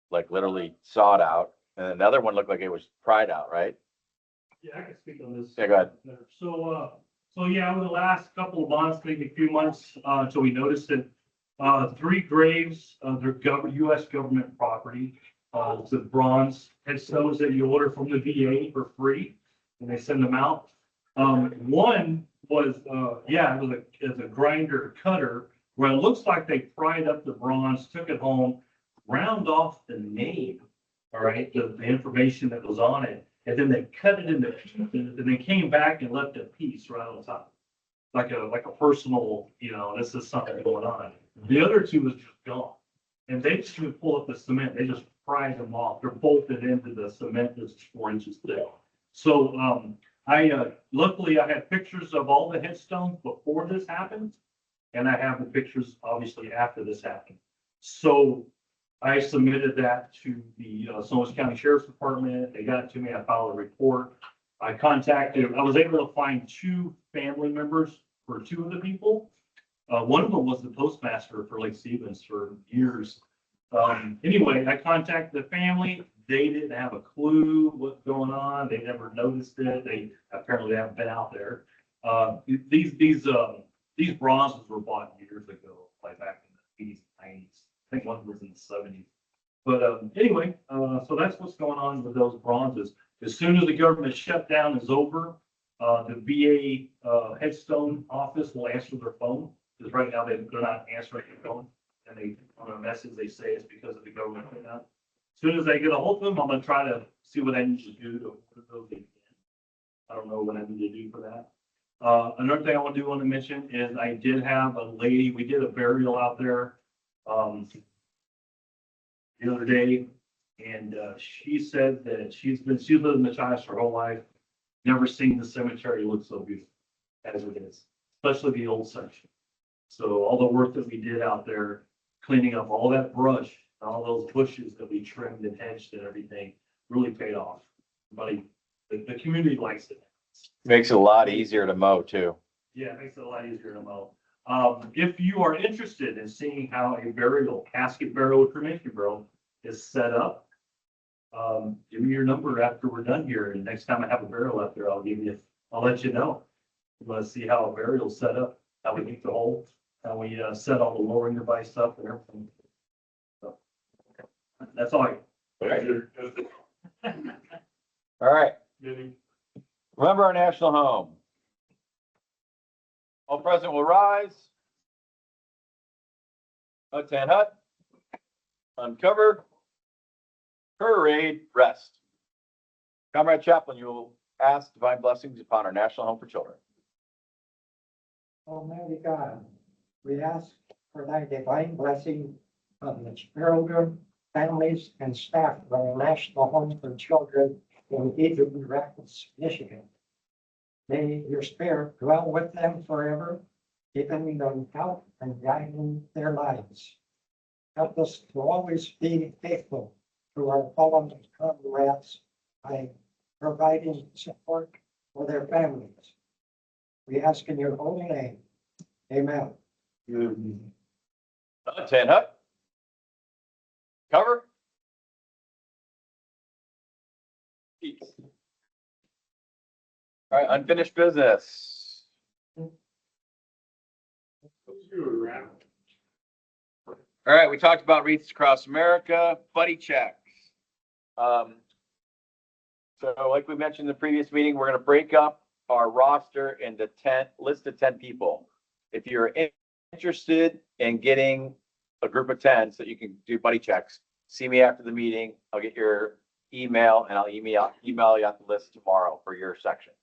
[SPEAKER 1] like literally sawed out, and another one looked like it was pried out, right?
[SPEAKER 9] Yeah, I can speak on this.
[SPEAKER 1] Yeah, go ahead.
[SPEAKER 9] So yeah, over the last couple of months, maybe a few months, until we noticed that, 3 graves, they're US government property. It's a bronze headstones that you order from the VA for free, and they send them out. One was, it was a grinder cutter, where it looks like they pried up the bronze, took it home, ground off the name, all right, the information that was on it, and then they cut it into pieces, and they came back and left a piece right on top. Like a personal, this is something going on. The other 2 was just gone. And they just would pull up the cement, they just pried them off, they're bolted into the cement that's 4 inches thick. So, luckily I had pictures of all the headstones before this happened. And I have the pictures obviously after this happened. So I submitted that to the Snohomish County Sheriff's Department. They got it to me. I filed a report. I was able to find 2 family members for 2 of the people. One of them was the postmaster for Lake Stevens for years. Anyway, I contacted the family. They didn't have a clue what's going on. They never noticed it. They apparently haven't been out there. These bronzes were bought years ago, like back in the 80s, 90s. I think one was in the 70s. But anyway, so that's what's going on with those bronzes. As soon as the government shutdown is over, the VA headstone office will answer their phone, because right now they're not answering their phone. And they, on a message, they say it's because of the government shutdown. As soon as they get a hold of them, I'm gonna try to see what I need to do to order those again. I don't know what I need to do for that. Another thing I want to mention is I did have a lady, we did a burial out there the other day, and she said that she's lived in the Chias her whole life, never seen the cemetery look so beautiful as it is, especially the old section. So all the work that we did out there, cleaning up all that brush, all those bushes that we trimmed and hedged and everything, really paid off. Everybody, the community likes it.
[SPEAKER 1] Makes it a lot easier to mow too.
[SPEAKER 9] Yeah, it makes it a lot easier to mow. If you are interested in seeing how a casket burial, cremation burial is set up, give me your number after we're done here. And next time I have a burial out there, I'll let you know. You want to see how a burial is set up, how we make the hole, how we set all the lowering device stuff and everything. So that's all
[SPEAKER 1] All right.
[SPEAKER 9] I.
[SPEAKER 1] Remember our national home. All present will rise. Hut, hut. Uncover. Parade, rest. Comrade Chaplain, you will ask divine blessings upon our national home for children.
[SPEAKER 3] Almighty God, we ask for thy divine blessing on the children, families, and staff of our National Home for Children in Eagan Rapids, Michigan. May your spirit dwell with them forever, keeping them health and guiding their lives. Help us to always be faithful to our fallen comrades by providing support for their families. We ask in your holy name. Amen.
[SPEAKER 1] Hut. Cover. Peace. All right, unfinished business. All right, we talked about Wreaths Across America, buddy checks. So like we mentioned in the previous meeting, we're going to break up our roster into list of 10 people. If you're interested in getting a group of 10 so you can do buddy checks, see me after the meeting. I'll get your email and I'll email you out the list tomorrow for your section.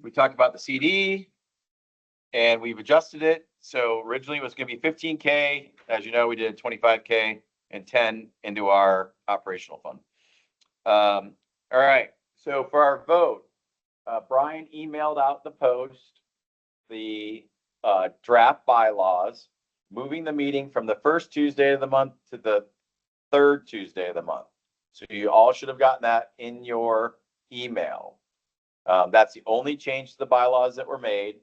[SPEAKER 1] We talked about the CD and we've adjusted it. So originally it was going to be 15K. As you know, we did 25K and 10 into our operational fund. All right. So for our vote, Brian emailed out the post, the draft bylaws, moving the meeting from the first Tuesday of the month to the third Tuesday of the month. So you all should have gotten that in your email. That's the only change to the bylaws that were made.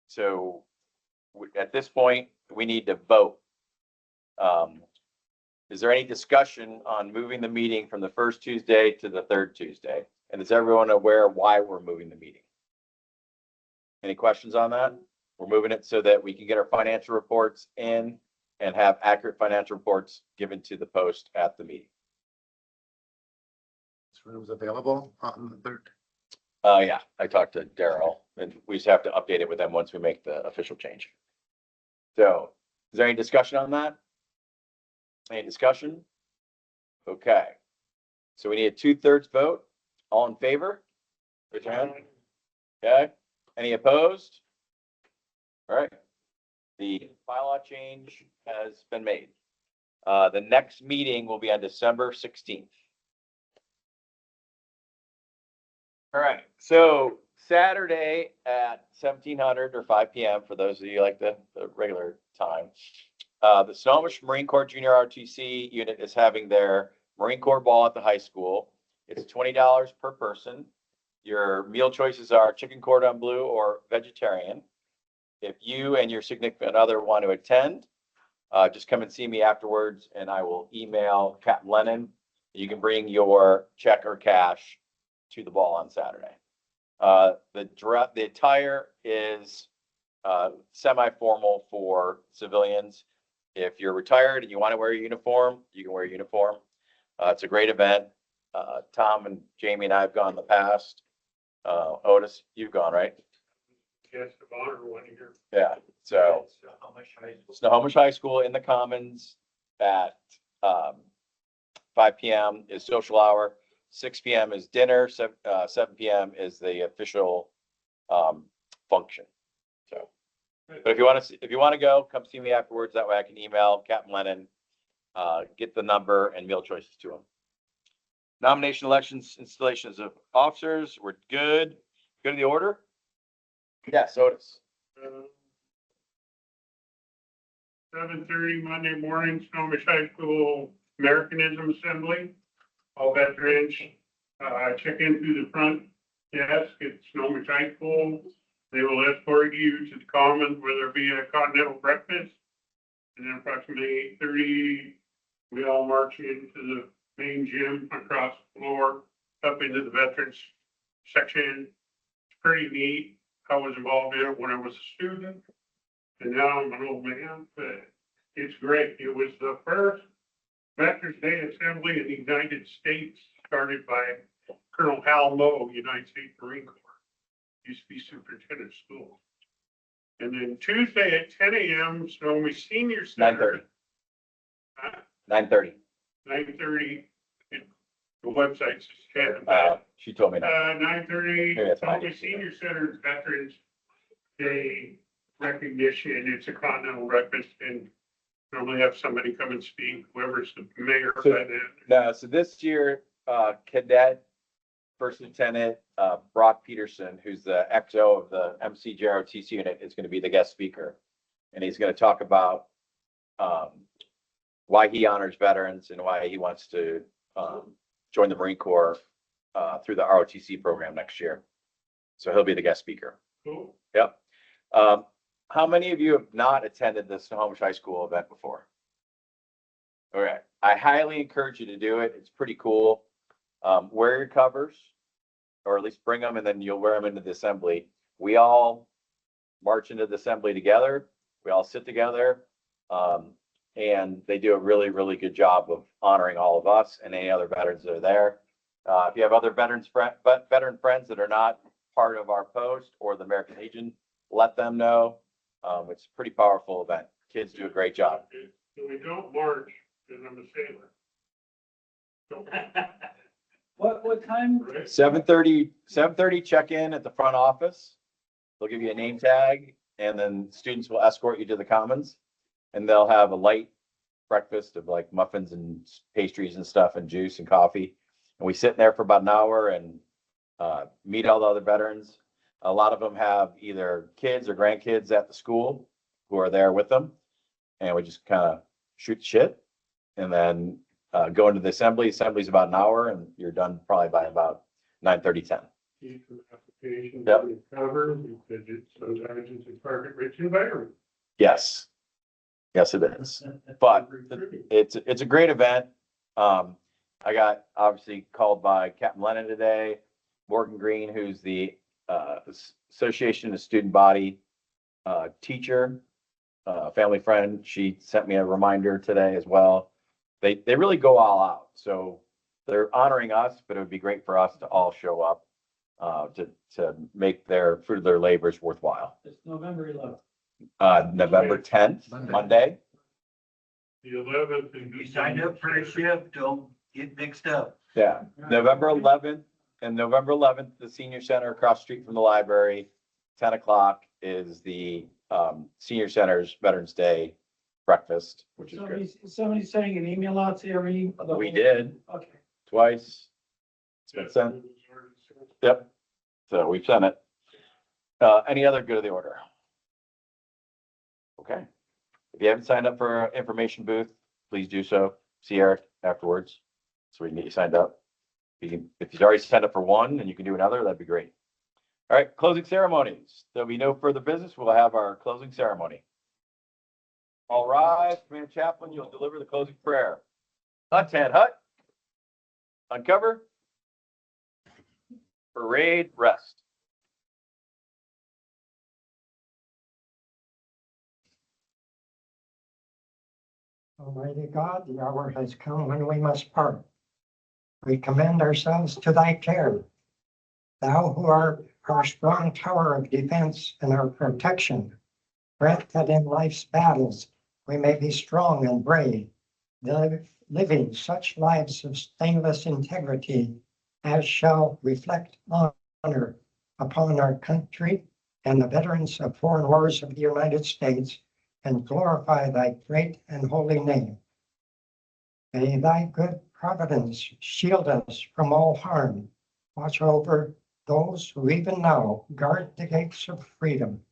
[SPEAKER 1] So at this point, we need to vote. Is there any discussion on moving the meeting from the first Tuesday to the third Tuesday? And is everyone aware why we're moving the meeting? Any questions on that? We're moving it so that we can get our financial reports in and have accurate financial reports given to the post at the meeting.
[SPEAKER 7] This room's available on the third.
[SPEAKER 1] Yeah, I talked to Daryl and we just have to update it with them once we make the official change. So is there any discussion on that? Any discussion? Okay. So we need a 2/3 vote. All in favor? Raise your hand. Okay. Any opposed? All right. The bylaw change has been made. The next meeting will be on December 16th. All right, so Saturday at 1700 or 5 p.m. for those of you like the regular time. The Snohomish Marine Corps Junior ROTC unit is having their Marine Corps ball at the high school. It's $20 per person. Your meal choices are chicken cordon bleu or vegetarian. If you and your significant other want to attend, just come and see me afterwards and I will email Captain Lennon. You can bring your check or cash to the ball on Saturday. The attire is semi-formal for civilians. If you're retired and you want to wear a uniform, you can wear a uniform. It's a great event. Tom and Jamie and I have gone in the past. Otis, you've gone, right?
[SPEAKER 6] Guest of honor 1 year.
[SPEAKER 1] Yeah, so
[SPEAKER 8] How much high school?
[SPEAKER 1] Snohomish High School in the Commons at 5 p.m. is social hour. 6 p.m. is dinner. 7 p.m. is the official function. So, but if you want to go, come see me afterwards. That way I can email Captain Lennon, get the number and meal choices to him. Nomination, elections, installations of officers. We're good. Good to the order? Yes, Otis.
[SPEAKER 6] 7:30 Monday morning, Snohomish High School Americanism Assembly. All veterans, check in through the front desk at Snohomish High School. They will escort you to the Commons where there'll be a continental breakfast. And then approximately 8:30, we all march into the main gym across the floor, up into the veterans section. It's pretty neat. I was involved in it when I was a student. And now I'm an old man, but it's great. It was the first Veterans Day Assembly in the United States, started by Colonel Hal Moe, United States Marine Corps. Used to be superintendent of schools. And then Tuesday at 10 a.m., Snohomish Senior Center.
[SPEAKER 1] 9:30.
[SPEAKER 6] 9:30. The website says 10.
[SPEAKER 1] She told me not.
[SPEAKER 6] 9:30,
[SPEAKER 1] Maybe that's fine.
[SPEAKER 6] Snohomish Senior Center's Veterans Day recognition. It's a continental breakfast and normally have somebody come and speak, whoever's the mayor by then.
[SPEAKER 1] No, so this year, Cadet First Lieutenant Brock Peterson, who's the XO of the MCJROTC unit, is going to be the guest speaker. And he's going to talk about why he honors veterans and why he wants to join the Marine Corps through the ROTC program next year. So he'll be the guest speaker.
[SPEAKER 6] Cool.
[SPEAKER 1] Yep. How many of you have not attended the Snohomish High School event before? All right. I highly encourage you to do it. It's pretty cool. Wear your covers, or at least bring them, and then you'll wear them into the assembly. We all march into the assembly together. We all sit together. And they do a really, really good job of honoring all of us and any other veterans that are there. If you have other veteran friends that are not part of our post or the American Legion, let them know. It's a pretty powerful event. Kids do a great job.
[SPEAKER 6] So we don't march because I'm a sailor.
[SPEAKER 4] What time?
[SPEAKER 1] 7:30 check in at the front office. They'll give you a name tag and then students will escort you to the Commons and they'll have a light breakfast of like muffins and pastries and stuff and juice and coffee. And we sit in there for about an hour and meet all the other veterans. A lot of them have either kids or grandkids at the school who are there with them. And we just kind of shoot shit and then, go into the assembly. Assembly's about an hour and you're done probably by about 9:30, 10.
[SPEAKER 6] Keep your application
[SPEAKER 1] Yep.
[SPEAKER 6] covered because it's sometimes it's a target rich environment.
[SPEAKER 1] Yes. Yes, it is. But it's a great event. I got obviously called by Captain Lennon today, Morgan Green, who's the Association of Student Body teacher, family friend. She sent me a reminder today as well. They really go all out. So they're honoring us, but it would be great for us to all show up to make their fruit of their labors worthwhile.
[SPEAKER 9] It's November 11th.
[SPEAKER 1] November 10th, Monday.
[SPEAKER 6] The 11th.
[SPEAKER 8] You signed up for a shift, don't get mixed up.
[SPEAKER 1] Yeah, November 11th and November 11th, the senior center across the street from the library. 10 o'clock is the senior center's Veterans Day breakfast, which is good.
[SPEAKER 4] Somebody sending an email out to every.
[SPEAKER 1] We did
[SPEAKER 4] Okay.
[SPEAKER 1] twice. It's been sent. Yep. So we've sent it. Any other good of the order? Okay. If you haven't signed up for our information booth, please do so. See Eric afterwards, so we can get you signed up. If you've already signed up for one and you can do another, that'd be great. All right, closing ceremonies. There'll be no further business. We'll have our closing ceremony. All rise, Command Chaplain, you'll deliver the closing prayer. Untan hut. Uncover. Parade rest.
[SPEAKER 3] Almighty God, the hour has come when we must part. We commend ourselves to thy care. Thou who art our strong tower of defense and our protection, grant that in life's battles we may be strong and brave, living such lives of stainless integrity as shall reflect honor upon our country and the veterans of foreign wars of the United States, and glorify thy great and holy name. May thy good providence shield us from all harm. Watch over those who even now guard the gates of freedom,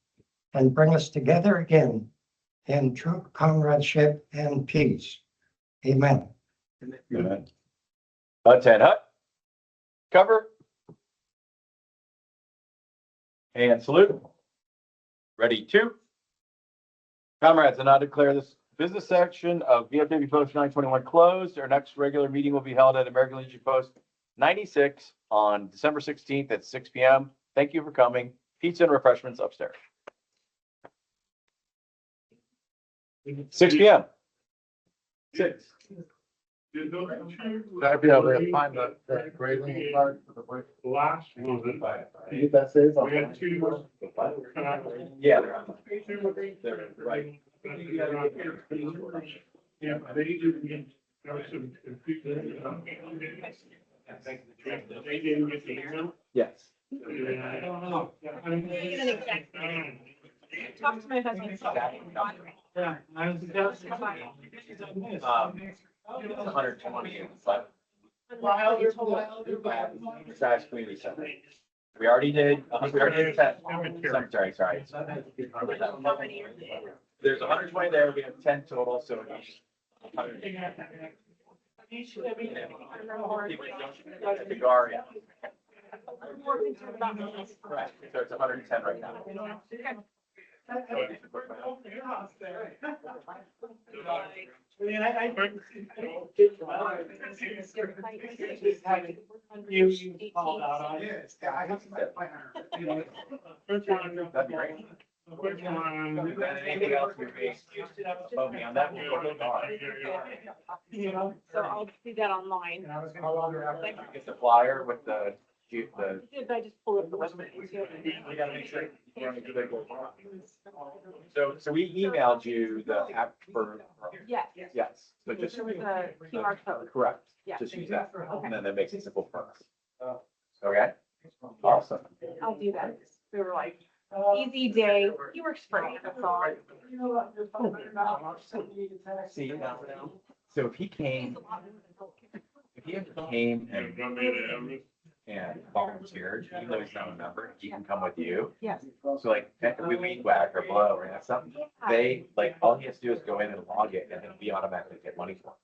[SPEAKER 3] and bring us together again in true comradeship and peace. Amen.
[SPEAKER 1] Amen. Untan hut. Cover. And salute. Ready to. Comrades, and I declare this business section of VFW Post 921 closed. Our next regular meeting will be held at American Legion Post 96 on December 16th at 6 p.m. Thank you for coming. Pizza and refreshments upstairs. 6 p.m. 6.
[SPEAKER 7] I'd be able to find the grading part for the break.
[SPEAKER 6] Last one.
[SPEAKER 7] You get that saved?
[SPEAKER 6] We had two.
[SPEAKER 1] Yeah, they're on. They're right.
[SPEAKER 6] Yeah, they didn't, there was some confusion. They didn't get the email.
[SPEAKER 1] Yes.
[SPEAKER 6] I don't know.
[SPEAKER 10] Talk to my husband.
[SPEAKER 4] Yeah, I was just.
[SPEAKER 1] It's 120, but
[SPEAKER 2] Wilder.
[SPEAKER 1] Size Community Center. We already did 10 cemetery, sorry. There's 120 there, we have 10 total, so each. The Garia. Right, so it's 110 right now.
[SPEAKER 4] You called out on it.
[SPEAKER 2] Yes, yeah, I have my planner.
[SPEAKER 1] That'd be great. Anything else you're being, vote me on that, we'll go to the bar.
[SPEAKER 4] You know?
[SPEAKER 10] So I'll do that online.
[SPEAKER 2] And I was gonna log her out.
[SPEAKER 1] Get the flyer with the.
[SPEAKER 10] Did I just pull up the website?
[SPEAKER 1] We gotta make sure. So we emailed you the app for.
[SPEAKER 10] Yes.
[SPEAKER 1] Yes, so just.
[SPEAKER 10] There was a QR code.
[SPEAKER 1] Correct,
[SPEAKER 10] Yeah.
[SPEAKER 1] just use that,
[SPEAKER 10] Okay.
[SPEAKER 1] and then that makes it simple for us. Okay, awesome.
[SPEAKER 10] I'll do that. We were like, easy day. He works free, that's all.
[SPEAKER 1] See, now, so if he came, and volunteered, even though he's not a member, he can come with you.
[SPEAKER 10] Yes.
[SPEAKER 1] So like, we weed whack or blow or something, they, like, all he has to do is go in and log it, and then we automatically get money for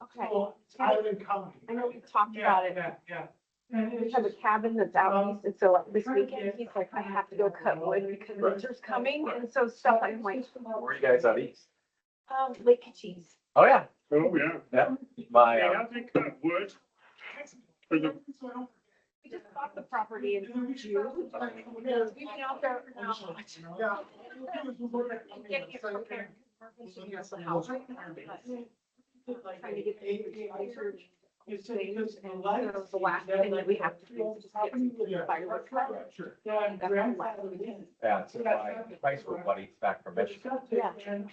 [SPEAKER 10] Okay.
[SPEAKER 2] So it's Island County.
[SPEAKER 10] I know we've talked about it.
[SPEAKER 2] Yeah. And
[SPEAKER 10] We
[SPEAKER 2] it's
[SPEAKER 10] have a
[SPEAKER 2] just,
[SPEAKER 10] cabin that's out east, and so like this weekend, he's like, I have to go cut wood because winter's coming, and so stuff I'm like,
[SPEAKER 1] Where are you guys out east?
[SPEAKER 10] Lake Cheese.
[SPEAKER 1] Oh, yeah.
[SPEAKER 6] Oh, yeah.
[SPEAKER 1] Yeah. My,
[SPEAKER 6] Hey, I think that wood for the,
[SPEAKER 10] We just bought the property in June. We've been out there now.
[SPEAKER 2] yeah.
[SPEAKER 10] Getting it prepared. Here's the house. Trying to get the research things, and so the last thing that we have to do is just get some fireworks. That's the last weekend.
[SPEAKER 1] yeah, so my high school buddy back from Michigan,
[SPEAKER 10] Yeah.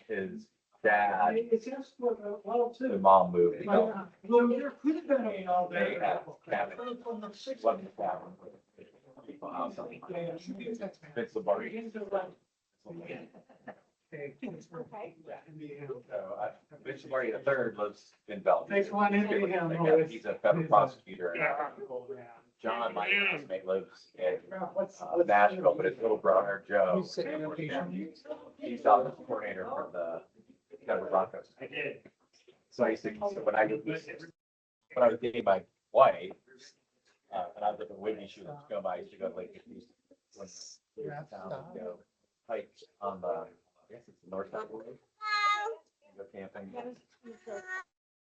[SPEAKER 1] his dad,
[SPEAKER 4] It's just well,
[SPEAKER 1] the
[SPEAKER 4] too.
[SPEAKER 1] mom moved.
[SPEAKER 4] Well, there could have been a,
[SPEAKER 1] They had a cabin. Wasn't a cabin. People house on it. Vince Lombardi.
[SPEAKER 10] Okay.
[SPEAKER 1] So, Vince Lombardi the third lives in Bellevue.
[SPEAKER 2] Next one in
[SPEAKER 1] He's a federal prosecutor.
[SPEAKER 6] yeah.
[SPEAKER 1] John, my housemate, lives in Nashville, but his little brother, Joe, he's the coordinator for the Denver Broncos.
[SPEAKER 6] I did.
[SPEAKER 1] So I used to, so when I was dating my wife, and I was living in Whitney, she was going by, I used to go to Lake East when we were in town, and go hike on the, I guess it's the north side of the lake. Go camping.